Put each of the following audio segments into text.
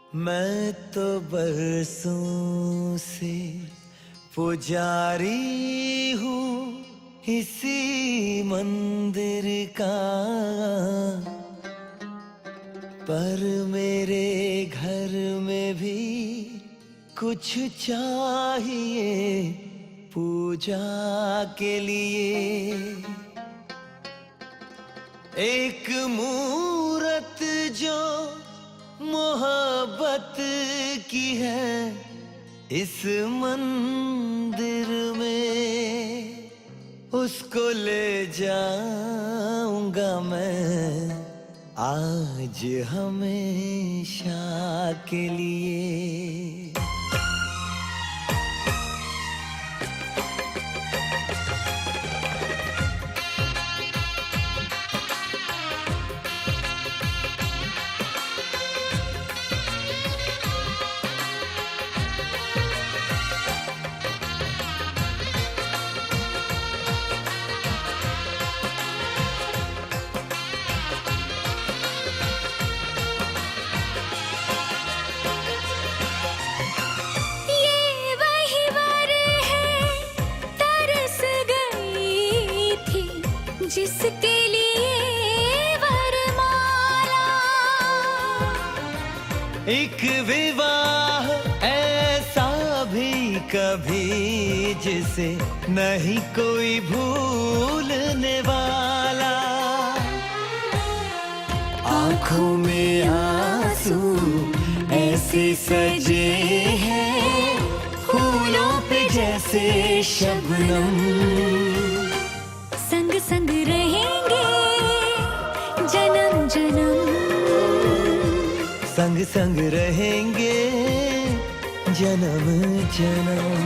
मैं तो बरसों से पुजारी हूँ इसी मंदिर का, पर मेरे घर में भी कुछ चाहिए पूजा के लिए। एक मूरत जो मोहब्बत की है इस मंदिर में, उसको ले जाऊंगा मैं आज हमेशा के लिए। जिसके लिए वरमाला, एक विवाह ऐसा भी कभी जिसे नहीं कोई भूलने वाला। आंखों में आंसू ऐसे सजे हैं फूलों पे जैसे शबनम, संग संग रहेंगे जन्म जन्म, संग संग रहेंगे जन्म जन्म।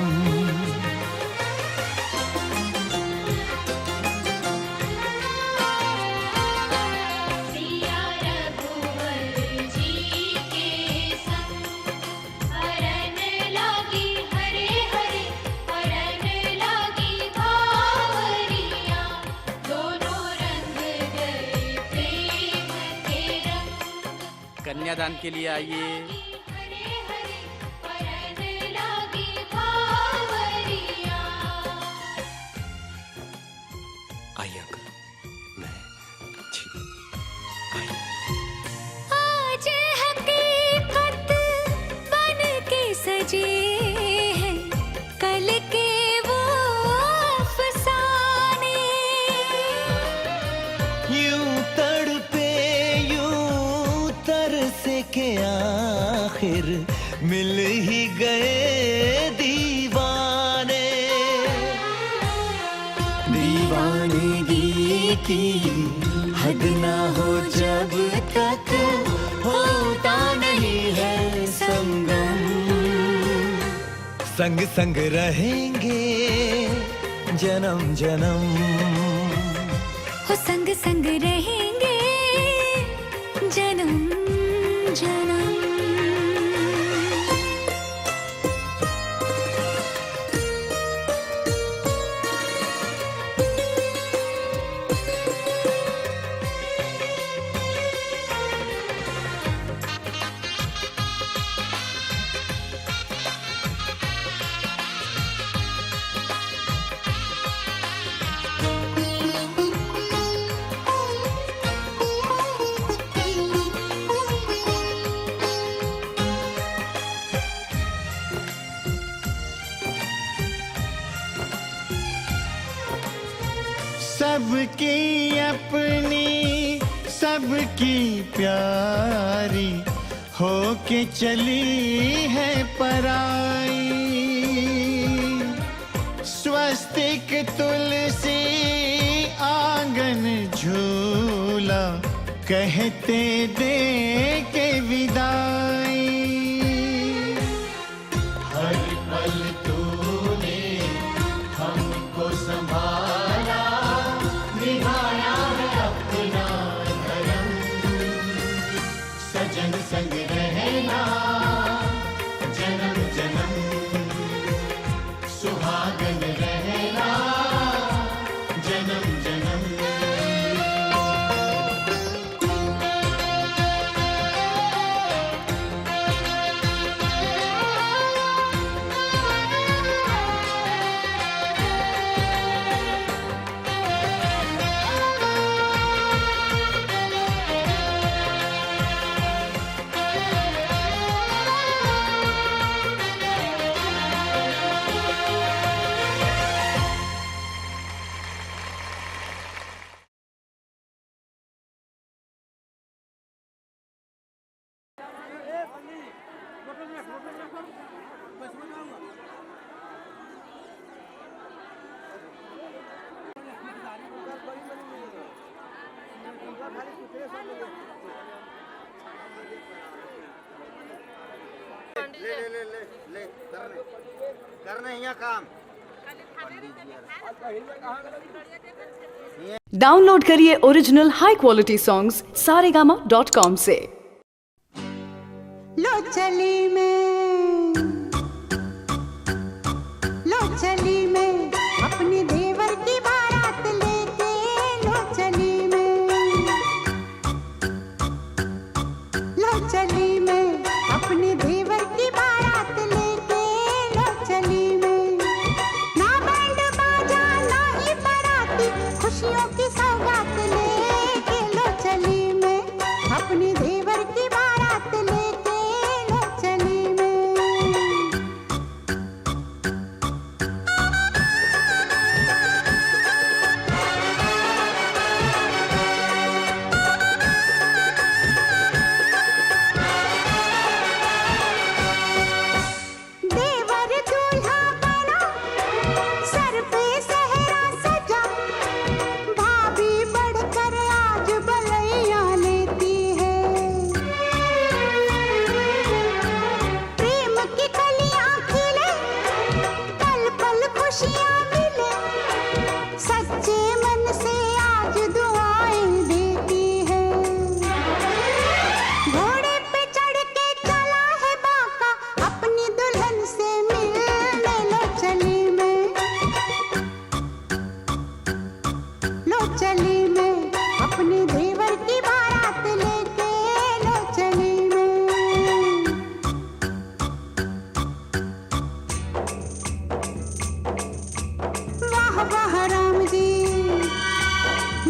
कन्यादान के लिए आइए। आइए अंकल, मैं आज हकीकत बन के सजे हैं कल के वो अफसाने, यूं तड़पे यूं तरसे के आखिर मिल ही गए दीवाने। दीवानगी की हद ना हो जब तक होता नहीं है संगम, संग संग रहेंगे जन्म जन्म, हो संग संग रहेंगे जन्म जन्म। सबकी अपनी सबकी प्यारी होके चली है पराई, स्वस्तिक तुलसी आंगन झूला कहते दे के विदाई। हर पल तूने हमको संभाला, निभाया है अपना धर्म, सजन संग रहना जन्म जन्म, सुहागन रहना जन्म जन्म। ले ले ले ले ले करने यहाँ काम। डाउनलोड करिए original high quality songs saregama.com से। लो चली मैं अपनी देवर की बारात लेके, लो चली मैं अपनी देवर की बारात लेके, लो चली मैं। ना बैंड बाजा ना ही बाराती, खुशियों की सौगात लेके, लो चली मैं अपनी देवर की बारात लेके, लो चली मैं। देवर दूल्हा बना, सर पे सेहरा सजा, भाभी बढ़कर आज बलैया लेती है। प्रेम की कलियां खिले, पल पल खुशियां मिले, सच्चे मन से आज दुआएं देती है। घोड़े पे चढ़ के चला है बाका, अपनी दुल्हन से मिलने, लो चली मैं, लो चली मैं अपनी देवर की बारात लेके, लो चली मैं। वाह वाह राम जी,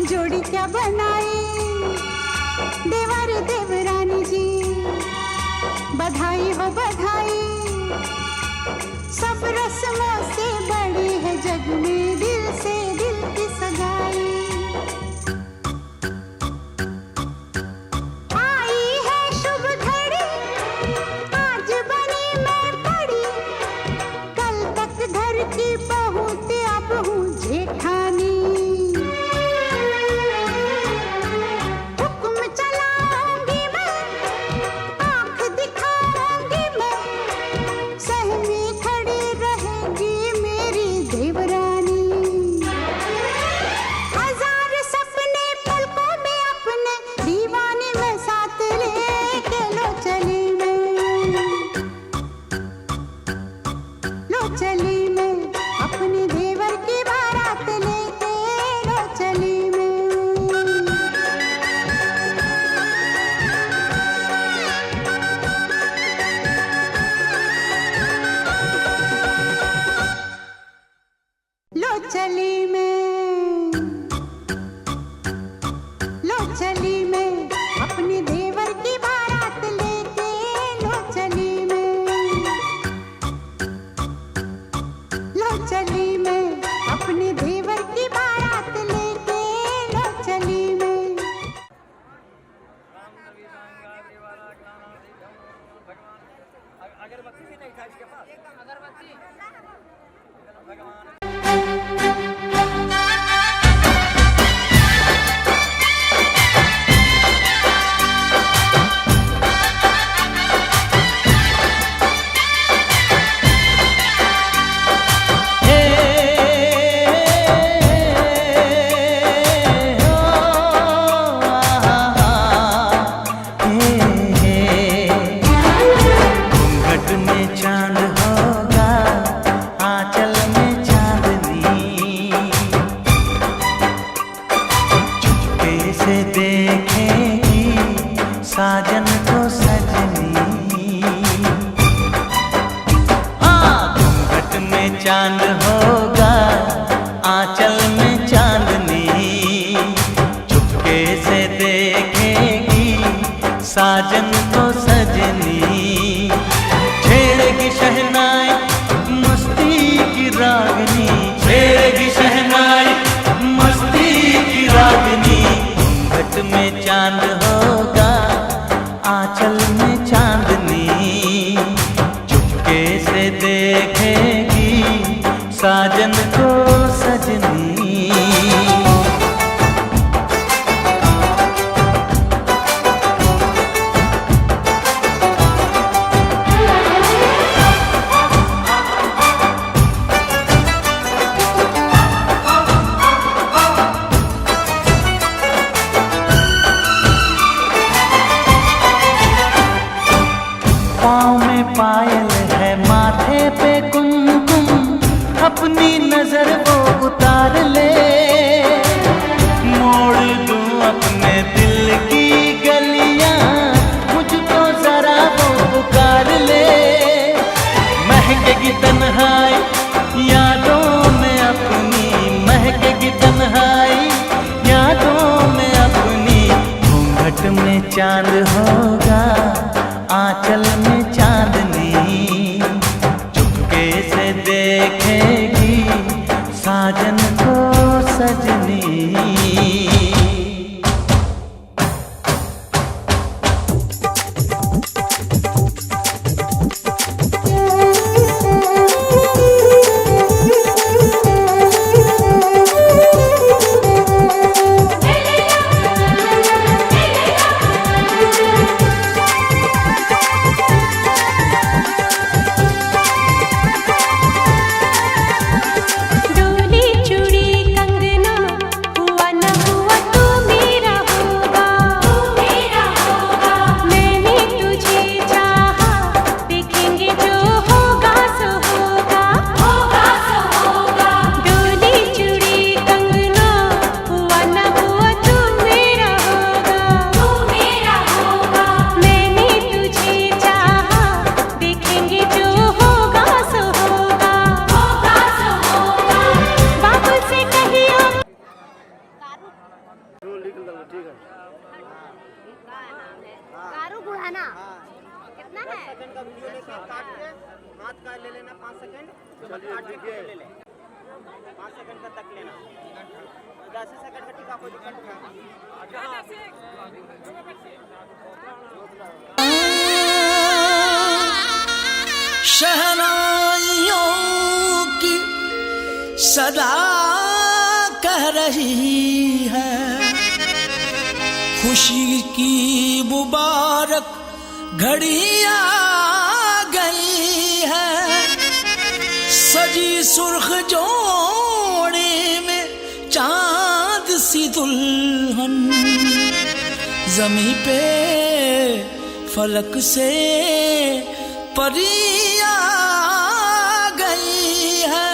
जोड़ी क्या बनाई, देवर देवरानी जी, बधाई हो बधाई। सब रस्मों से बड़ी है जग में दिल से दिल की सगाई। आई है शुभ घड़ी, आज बनी मैं बड़ी, कल तक घर की बहू ते अब हूँ जेठानी। हुक्म चलाऊंगी मैं, आंख दिखाऊंगी मैं, सहमी खड़ी रहेगी मेरी देवरानी। हजार सपने पलकों में अपने, दीवाने में साथ लेके, लो चली मैं, लो चली मैं अपनी देवर की बारात लेके, लो चली मैं। लो चली मैं, लो चली मैं अपनी देवर की बारात लेके, लो चली मैं, लो चली मैं अपनी देवर की बारात लेके, लो चली मैं। घूंघट में चांद होगा, आंचल में चांदनी, चुपके से देखेगी साजन को सजनी। हाँ, घूंघट में चांद होगा, आंचल में चांदनी, चुपके से देखेगी साजन को सजनी। छेड़ेगी शहनाई मस्ती की रागनी, छेड़ेगी शहनाई मस्ती की रागनी। घूंघट में चांद होगा, आंचल में चांदनी, चुपके से देखेगी साजन को सजनी। पाँव में पायल है, माथे पे कुमकुम, अपनी नजर वो उतार ले। मोड़ दूं अपने दिल की गलियां, मुझको जरा वो पुकार ले। महकेगी तन्हाई यादों में अपनी, महकेगी तन्हाई यादों में अपनी। घूंघट में चांद होगा, आंचल में चांदनी, चुपके से देखेगी साजन को सजनी। कारू बुढ़ाना कितना है? 5 सेकंड का वीडियो लेके काट के हाथ का ले लेना 5 सेकंड, काट के ले ले 5 सेकंड का तक लेना। 10 सेकंड का टीका कोई दिक्कत नहीं। शहनाइयों की सदा कह रही है, खुशी की मुबारक घड़ी आ गई है। सजी सुर्ख जोड़े में चांद सी दुल्हन, जमी पे फलक से परी आ गई है।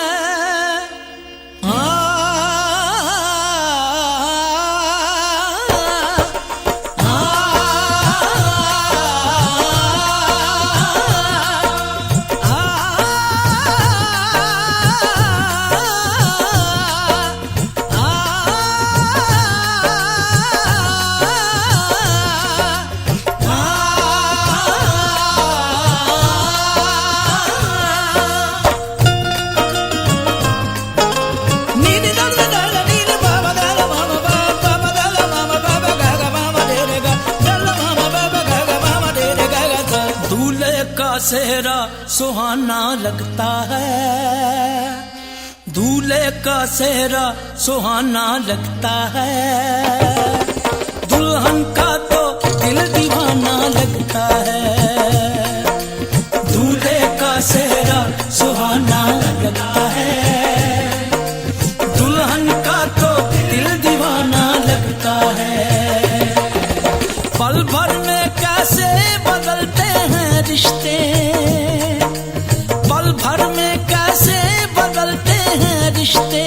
सेहरा सुहाना लगता है, दूल्हे का सेहरा सुहाना लगता है। दुल्हन का तो दिल दीवाना लगता है। दूल्हे का सेहरा सुहाना लगता है, दुल्हन का तो दिल दीवाना लगता है। पल भर में कैसे बदलते हैं रिश्ते, पल भर में कैसे बदलते हैं रिश्ते।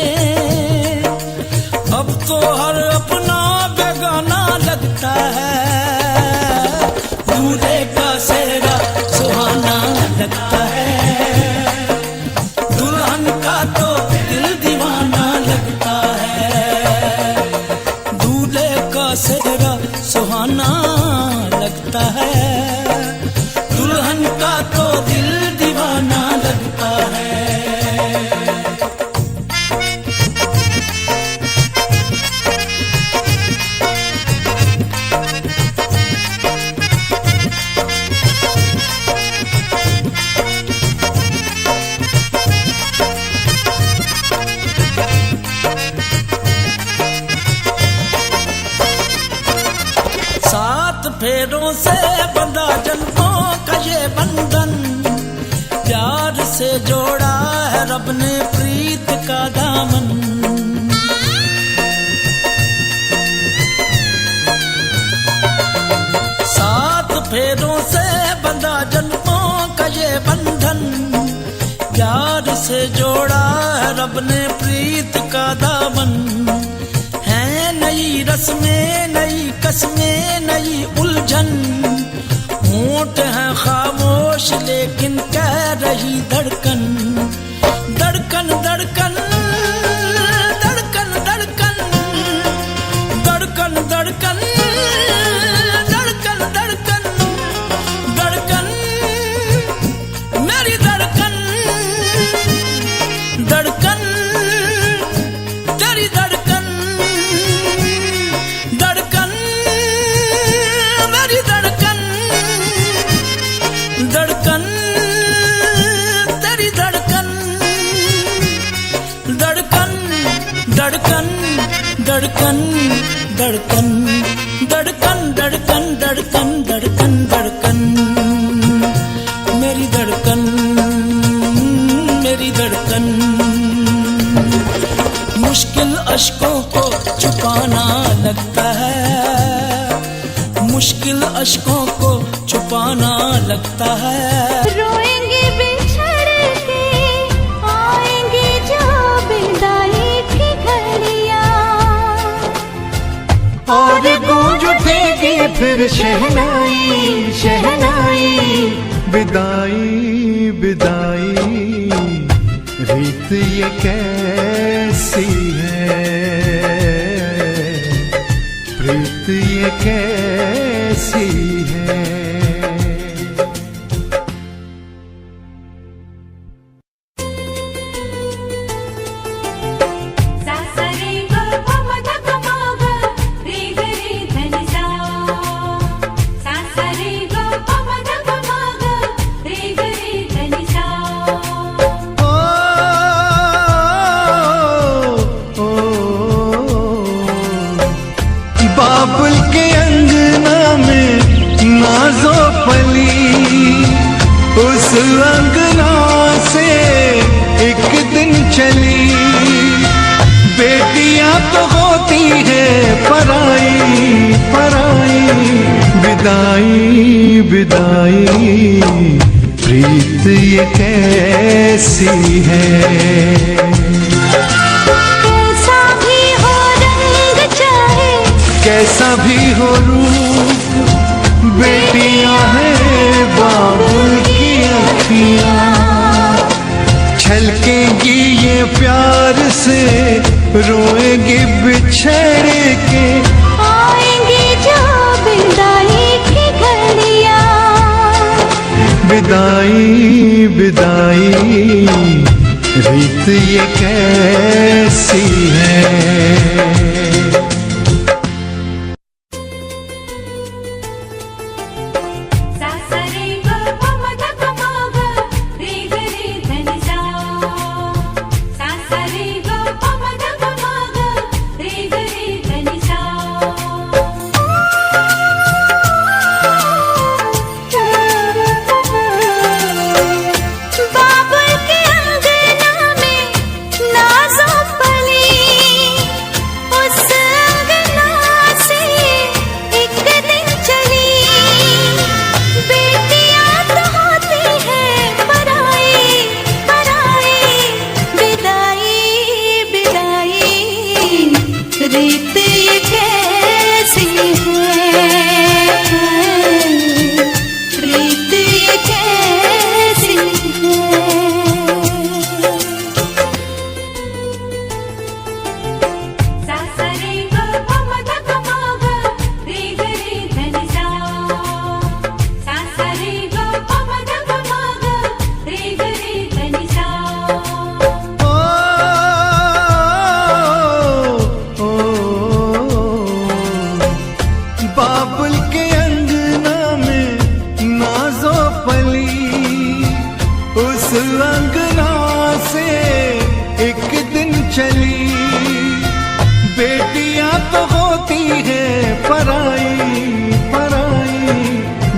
अब तो हर अपना बेगाना लगता है। दूल्हे का सेहरा सुहाना लगता है, दुल्हन का तो दिल दीवाना लगता है। दूल्हे का सेहरा सुहाना लगता है, दुल्हन का तो दिल दीवाना लगता है। प्यार से जोड़ा है रब ने प्रीत का दामन। सात फेरों से बंधा जन्मों का ये बंधन, प्यार से जोड़ा है रब ने प्रीत का दामन। है नई रस्में, नई कस्में, नई उलझन, होंठ है खामोश लेकिन कह रही धड़कन। धड़कन धड़कन धड़कन धड़कन धड़कन धड़कन धड़कन धड़कन धड़कन मेरी धड़कन। धड़कन तेरी धड़कन, धड़कन मेरी धड़कन, धड़कन तेरी धड़कन। धड़कन धड़कन धड़कन धड़कन धड़कन धड़कन धड़कन धड़कन धड़कन मेरी धड़कन, मेरी धड़कन। मुश्किल अश्कों को छुपाना लगता है, मुश्किल अश्कों को छुपाना लगता है। रोएंगे बिछड़ के, आएंगे जो विदाई की घड़ियां, और गूंज उठेगी फिर शहनाई शहनाई। विदाई विदाई रीत ये कैसी है, प्रीत ये कैसी है। बाबुल के अंगना में नाजो पली, उस अंगना से एक दिन चली। बेटियां तो होती है पराई पराई। विदाई विदाई प्रीत ये कैसी है। कैसा भी हो रूप, बेटियां हैं बाबुल की अखियां। छलकेंगी ये प्यार से, रोएंगी बिछड़ के, आएंगी जो विदाई की घड़ियां। विदाई विदाई रीत ये कैसी है।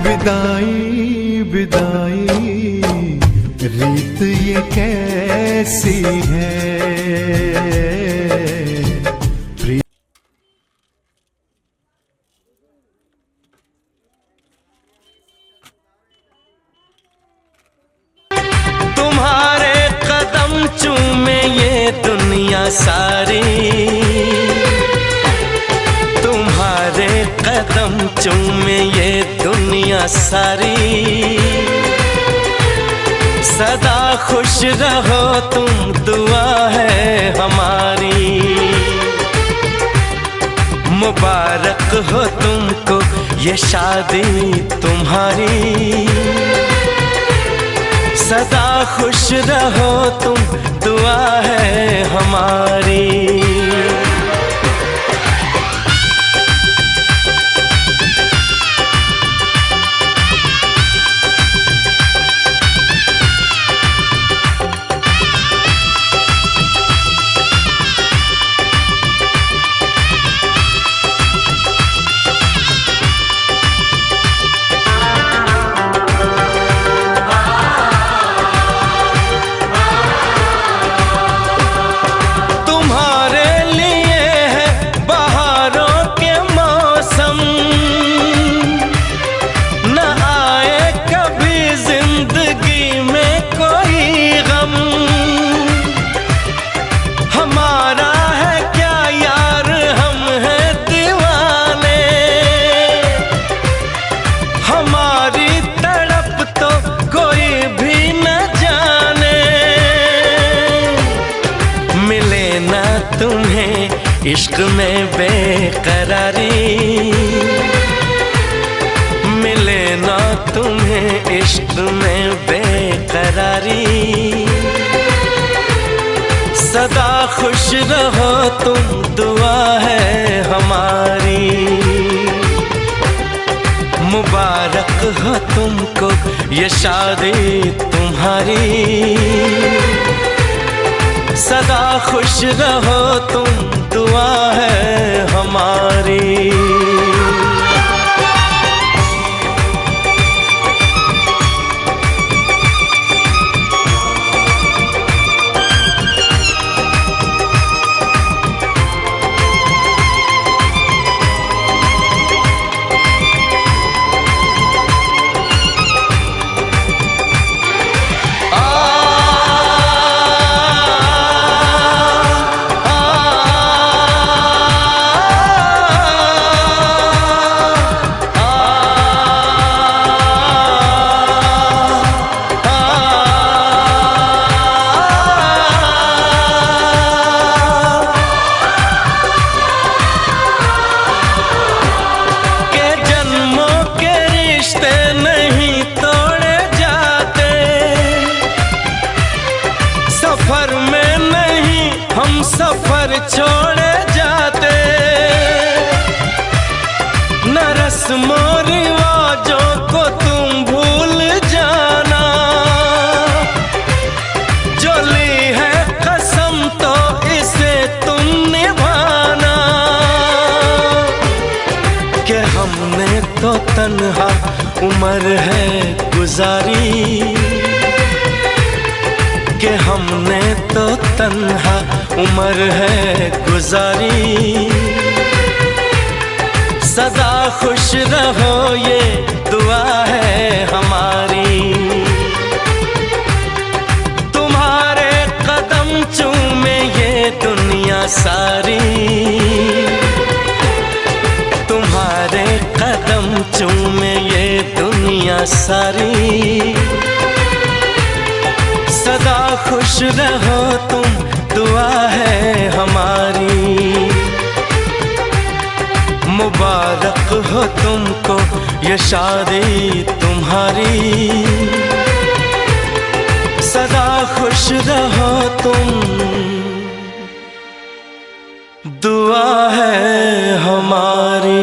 विदाई विदाई रीत ये कैसी है। तुम्हारे कदम चूमे ये दुनिया सारी, तुम्हारे कदम चूमे ये दुनिया सारी। सदा खुश रहो तुम, दुआ है हमारी। मुबारक हो तुमको ये शादी तुम्हारी। सदा खुश रहो तुम, दुआ है हमारी। इश्क में बेकरारी मिले ना तुम्हें, इश्क में बेकरारी। सदा खुश रहो तुम, दुआ है हमारी। मुबारक हो तुमको ये शादी तुम्हारी। सदा खुश रहो तुम, दुआ है हमारी। सफर छोड़े जाते, न रस्मों रिवाजों को तुम भूल जाना। जो ली है कसम तो इसे तुम निभाना। कि हमने तो तन्हा उम्र है गुजारी, कि हमने तो तन्हा उम्र है गुजारी। सदा खुश रहो ये दुआ है हमारी। तुम्हारे कदम चूमे ये दुनिया सारी, तुम्हारे कदम चूमे ये दुनिया सारी। सदा खुश रहो तुम, दुआ है हमारी। मुबारक हो तुमको ये शादी तुम्हारी। सदा खुश रहो तुम, दुआ है हमारी।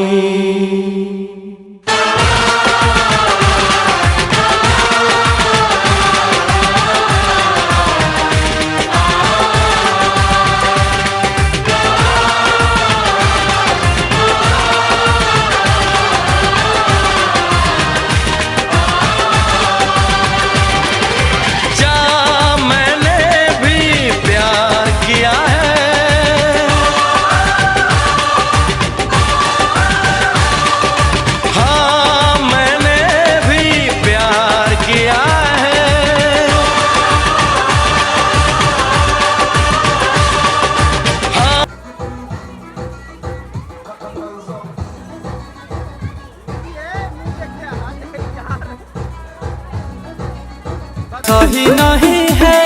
नहीं है,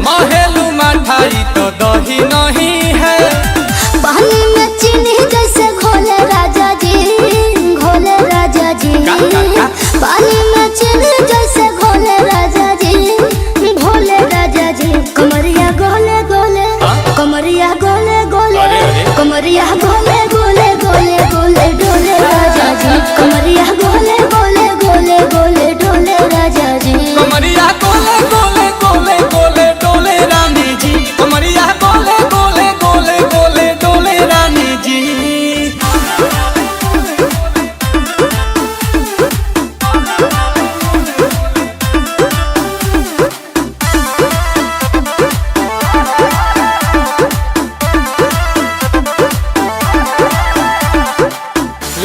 महेलू मठाई तो दही नहीं है। पानी में चीनी जैसे घोले राजा जी, घोले राजा जी। पानी में चीनी जैसे घोले राजा जी, घोले राजा जी। कमरिया गोले गोले, कमरिया गोले गोले, कमरिया गोले गोले गोले गोले डोले राजा जी। कमरिया गोले गोले गोले गोले डोले राजा जी। कमरिया गोले गोले गोले गोले डोले रानी जी। कमरिया गोले गोले गोले गोले डोले रानी जी।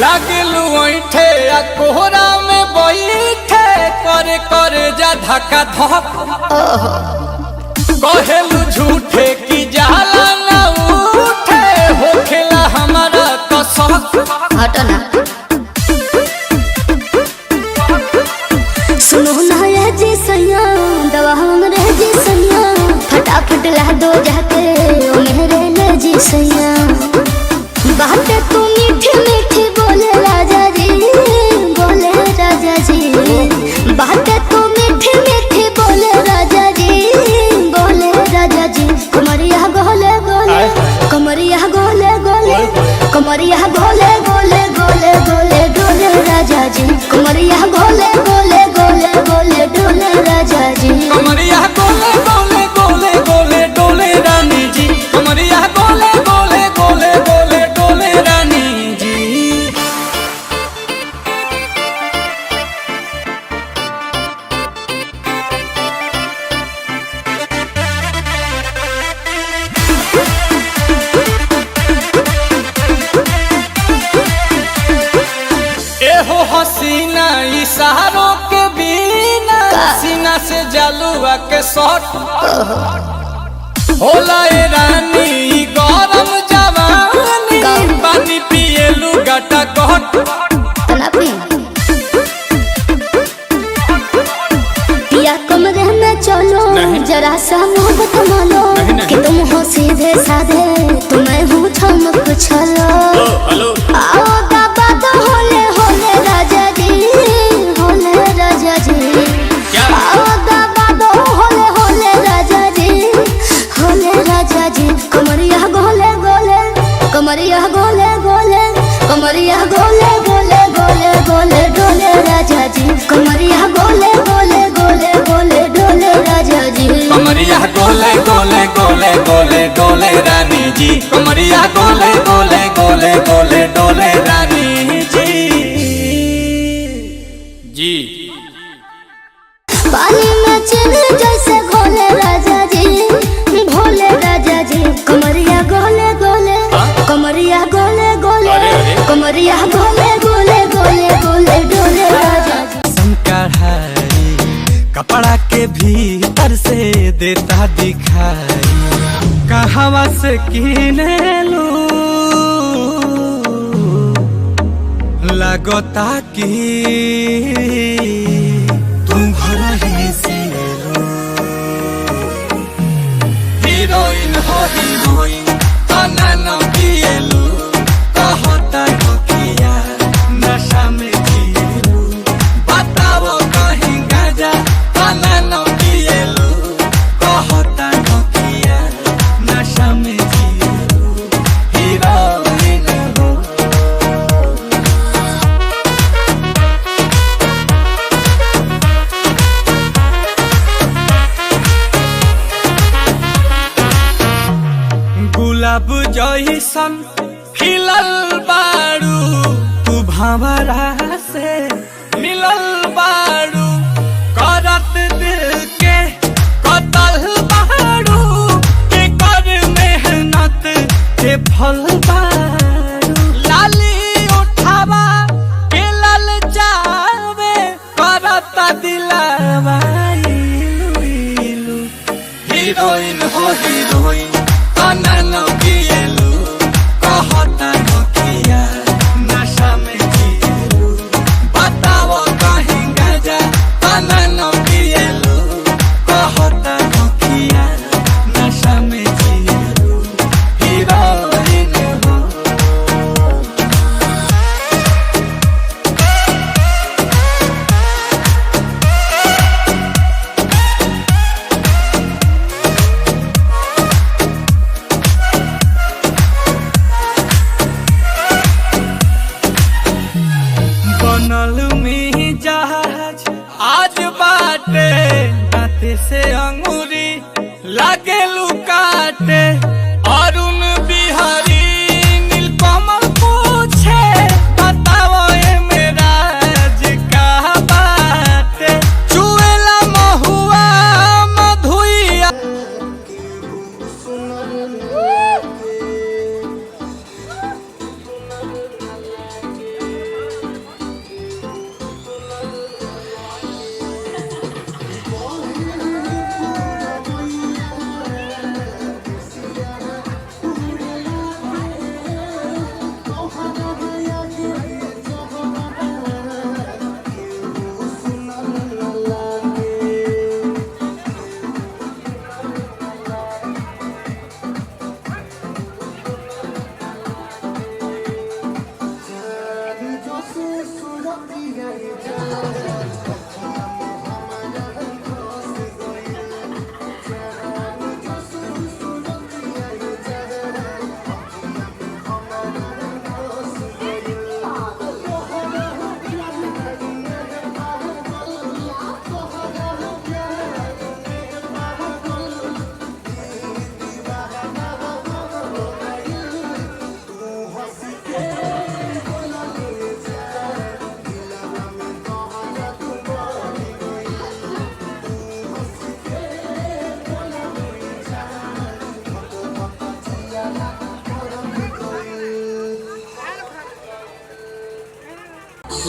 लागलू ऐठे आ कोहरा में बैठे, करे करे जा धक्का धक। कहेलू झूठे की जाला ना उठे, होखेला हमारा तो शौक। हटो ना। सुनो ना ये जी सैया, दवा हमरे जी सैया। फटाफट ला दो जाके ओ मेरे ले जी सैया। बातें तू मीठी मीठी बोले राजा जी, बोले राजा जी। बातें तू मीठी मीठी बोले राजा जी, बोले राजा जी। कमरिया गोले गोले, कमरिया गोले गोले, कमरिया गोले गोले गोले गोले डोले राजा जी। कमरिया गोले गोले गोले गोले डोले राजा जी। कमरिया गोले गोले गोले गोले डोले रानी जी। कमरिया गोले गोले गोले गोले डोले रानी जी। एहो हसीना इशारों के बिना, सीना से जलुआ के शॉट होला ए रानी। ई गरम जवानी, पानी पिएलू गटा कट। पिया कमरे में चलो, जरा सा मोहब्बत मानो कि तुम हो सीधे साधे, तुम्हें हूँ चमक छलो। आओ बाबा तो होले होले राजा जी, होले राजा जी। आओ बाबा तो होले होले राजा जी, होले राजा जी। कमरिया गोले गोले, कमरिया गोले गोले, कमरिया गोले गोले गोले गोले डोले राजा जी। कमरिया गोले गोले गोले गोले डोले राजा जी। कमरिया गोले गोले गोले गोले डोले रानी जी। कमरिया गोले गोले गोले गोले डोले रानी जी। जी पानी में चीनी जैसे घोले राजा जी, भोले राजा जी। कमरिया गोले गोले, कमरिया गोले गोले, कमरिया गोले गोले गोले गोले डोले राजा जी। कढ़ाई कपड़ा के भीतर से देता दिखाई, कहवा से किने लू लगता कि तुम घर ही से लो। हीरोइन हो हीरोइन तना न पिएलू, कहता हो किया नशा में जिएलू। बताओ कहीं गाजा तना न पिएलू, कहता हो किया नशा में जिएलू। हीरोइन हो गुलाब जैसन खिलल बारू, तू भंवरा से मिलल बारू। करत दिल के कतल बारू, के कर मेहनत के फल बारू। लाली उठावा के लल जावे, करत दिलावा इलू इलू। हीरोइन हो हीरोइन तना न पिएलू, कहता हो किया नशा में जिएलू। बताओ कहीं गाजा तना न पिएलू, अंगूरी लागे लुकाटे अरुण बिहारी नीलकमल पूछे बताओ ये मेरा का बाटे चुएला महुआ मधुइया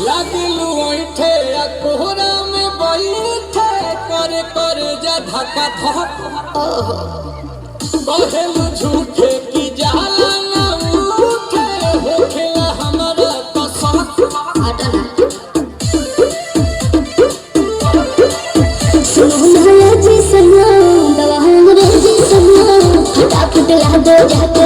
लगलू ऐठे कोहरा में बैठे कर जा धक्का धक कहलू झूठे की जाला ना उठे होखेला हमरा कसक सुनो जी सना दवा अंग्रेजी सना फटाफट ला दो जाके